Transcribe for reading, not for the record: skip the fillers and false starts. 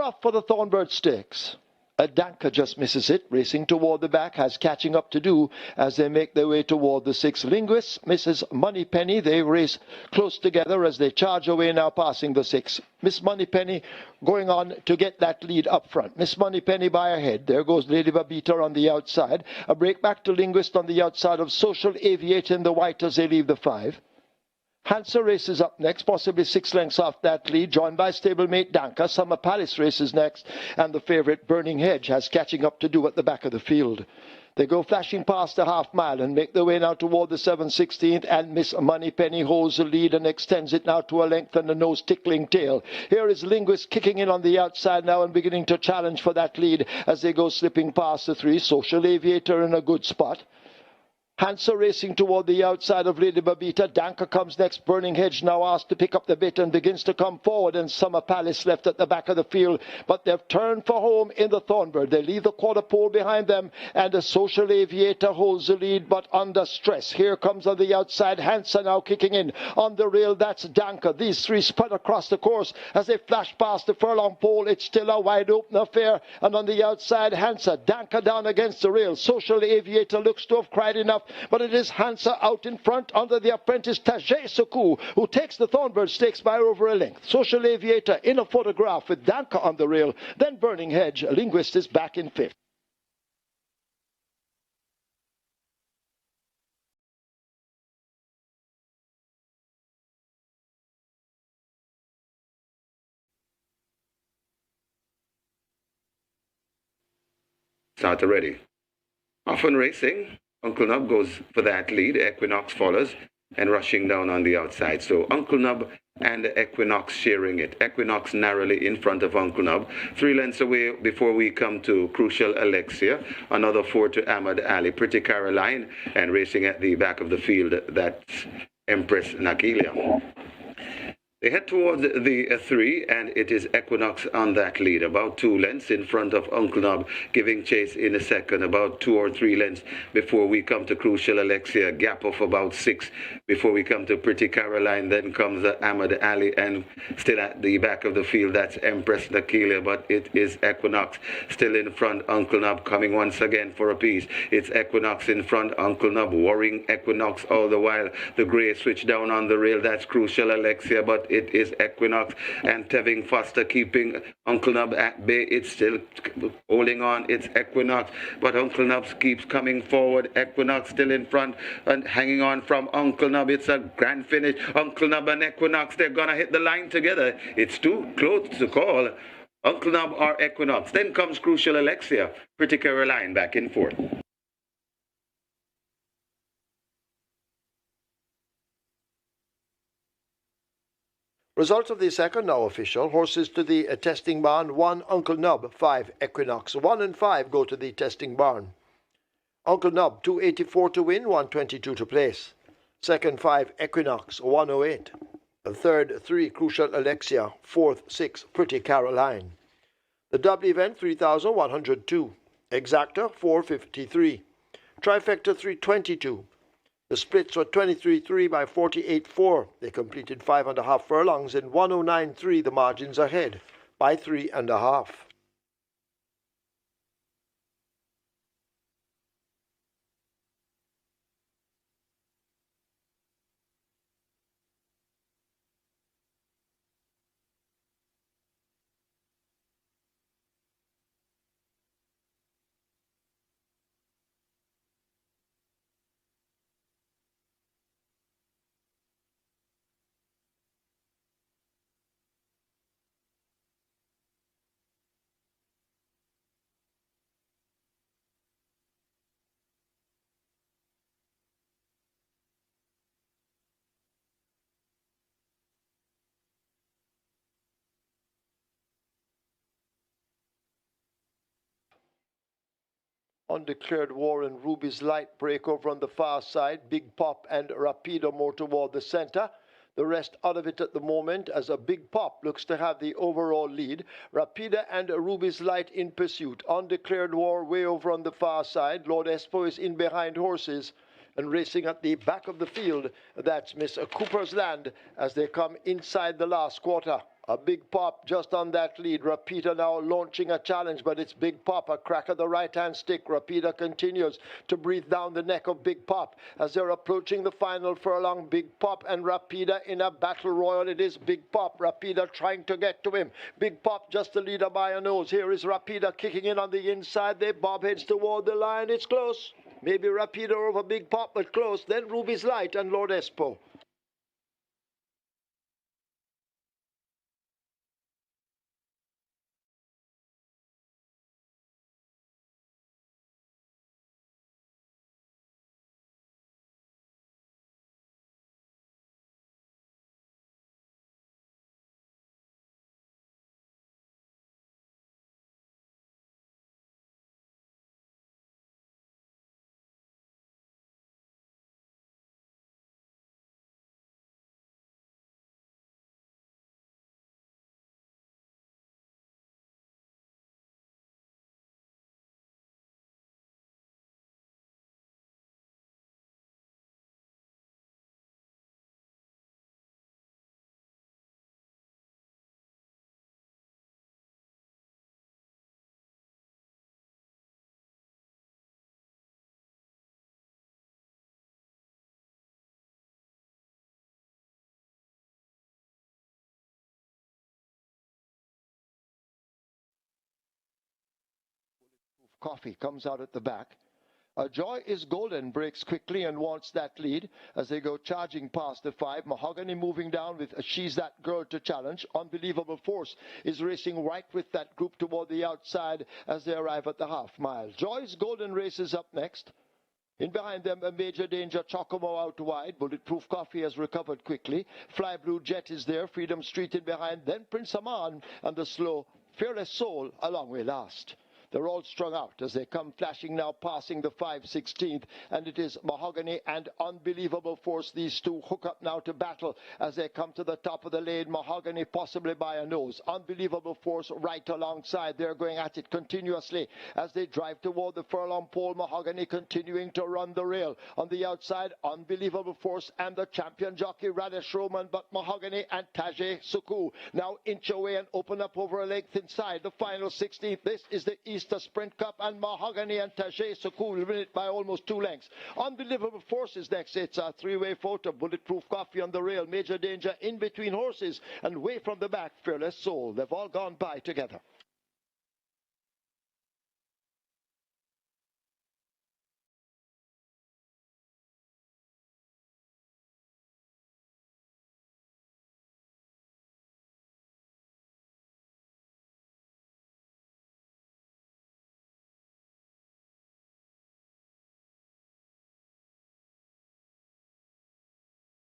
off for the Thornbird Stakes. A Danker just misses it, racing toward the back, has catching up to do as they make their way toward the 6. Linguist misses Moneypenny. They race close together as they charge away now, passing the 6. Miss Moneypenny going on to get that lead up front. Miss Moneypenny by her head. There goes Lady Babita on the outside. A break back to Linguist on the outside of Social Aviator in the white as they leave the 5. Hansa races up next, possibly 6 lengths off that lead, joined by stablemate Danka. Summer Palace races next, and the favourite Burning Hedge has catching up to do at the back of the field. They go flashing past the half-mile and make their way now toward the 7/16th, and Miss Moneypenny holds the lead and extends it now to a length and a nose-tickling tail. Here is Linguist kicking in on the outside now and beginning to challenge for that lead as they go slipping past the 3. Social Aviator in a good spot. Hansa racing toward the outside of Lady Babita. Danker comes next. Burning Hedge now asked to pick up the bit and begins to come forward. And Summer Palace left at the back of the field. But they've turned for home in the Thornbird. They leave the quarter pole behind them. And the Social Aviator holds the lead, but under stress. Here comes on the outside Hansa now kicking in. On the rail, that's Danker. These 3 spread across the course as they flash past the furlong pole. It's still a wide open affair. And on the outside, Hansa. Danker down against the rail. Social Aviator looks to have cried enough. But it is Hansa out in front under the apprentice Tajay Suckoo, who takes the Thornbird Stakes by over a length. Social Aviator in a photograph with Danka on the rail. Then Burning Hedge. Linguist is back in 5th. Start already. Often racing. Uncle Nub goes for that lead. Equinox follows and rushing down on the outside. So Uncle Nub and Equinox sharing it. Equinox narrowly in front of Uncle Nub. 3 lengths away before we come to Crucial Alexia. Another 4 to Ahmad Ali. Pretty Caroline. And racing at the back of the field, that's Empress Nakilia. They head towards the 3, and it is Equinox on that lead, about 2 lengths in front of Uncle Nub, giving chase in a second, about 2 or 3 lengths before we come to Crucial Alexia, gap of about 6 before we come to Pretty Caroline. Then comes Ahmad Ali, and still at the back of the field, that's Empress Nakilia, but it is Equinox still in front. Uncle Nub coming once again for a piece. It's Equinox in front, Uncle Nub worrying Equinox all the while. The grey switch down on the rail, that's Crucial Alexia, but it is Equinox, and Tevin Foster keeping Uncle Nub at bay. It's still holding on. It's Equinox, but Uncle Nub keeps coming forward. Equinox still in front and hanging on from Uncle Nub. It's a grand finish. Uncle Nub and Equinox, they're gonna hit the line together. It's too close to call. Uncle Nub or Equinox. Then comes Crucial Alexia. Pretty Caroline back in 4th. Results of the second now official. Horses to the testing barn. 1, Uncle Nub. 5, Equinox. 1 and 5 go to the testing barn. Uncle Nub, 284 to win, 122 to place. Second, 5, Equinox, 108. Third, 3, Crucial Alexia. Fourth, 6, Pretty Caroline. The double event, 3,102. Exacta, 453. Trifecta, 322. The splits were 23-3 by 48-4. They completed 5.5 furlongs in 109.3. The margins ahead by 3.5. Undeclared War and Ruby's Light break over on the far side. Big Pop and Rapido more toward the center. The rest out of it at the moment as a Big Pop looks to have the overall lead. Rapida and Ruby's Light in pursuit. Undeclared War way over on the far side. Lord Espo is in behind horses and racing at the back of the field. That's Miss Cooper's Land as they come inside the last quarter A Big Pop just on that lead. Rapida now launching a challenge, but it's Big Pop. A crack of the right-hand stick. Rapida continues to breathe down the neck of Big Pop as they're approaching the final furlong. Big Pop and Rapida in a battle royal. It is Big Pop. Rapida trying to get to him. Big Pop just the leader by a nose. Here is Rapida kicking in on the inside. They bob heads toward the line. It's close. Maybe Rapida over Big Pop, but close. Then Ruby's Light and Lord Espo. Coffee comes out at the back. Joy is Golden breaks quickly and wants that lead as they go charging past the 5. Mahogany moving down with She's That Girl to challenge. Unbelievable Force is racing right with that group toward the outside as they arrive at the half mile. Joy's Golden races up next. In behind them, a Major Danger, Chocomo out wide. Bulletproof Coffee has recovered quickly. Fly Blue Jet is there. Freedom Street in behind. Then Prince Aman and the slow Fearless Soul a long way last. They're all strung out as they come flashing now, passing the 5/16th, and it is Mahogany and Unbelievable Force. These two hook up now to battle as they come to the top of the lane. Mahogany possibly by a nose. Unbelievable Force right alongside. They're going at it continuously as they drive toward the furlong pole. Mahogany continuing to run the rail. On the outside, Unbelievable Force and the champion jockey Radish Roman, but Mahogany and Tajay Suckoo now inch away and open up over a length inside the final 16th. This is the Easter Sprint Cup, and Mahogany and Tajay Suckoo will win it by almost 2 lengths. Unbelievable Forces next. It's a three-way photo. Bulletproof Coffee on the rail. Major Danger in between horses, and way from the back, Fearless Soul. They've all gone by together.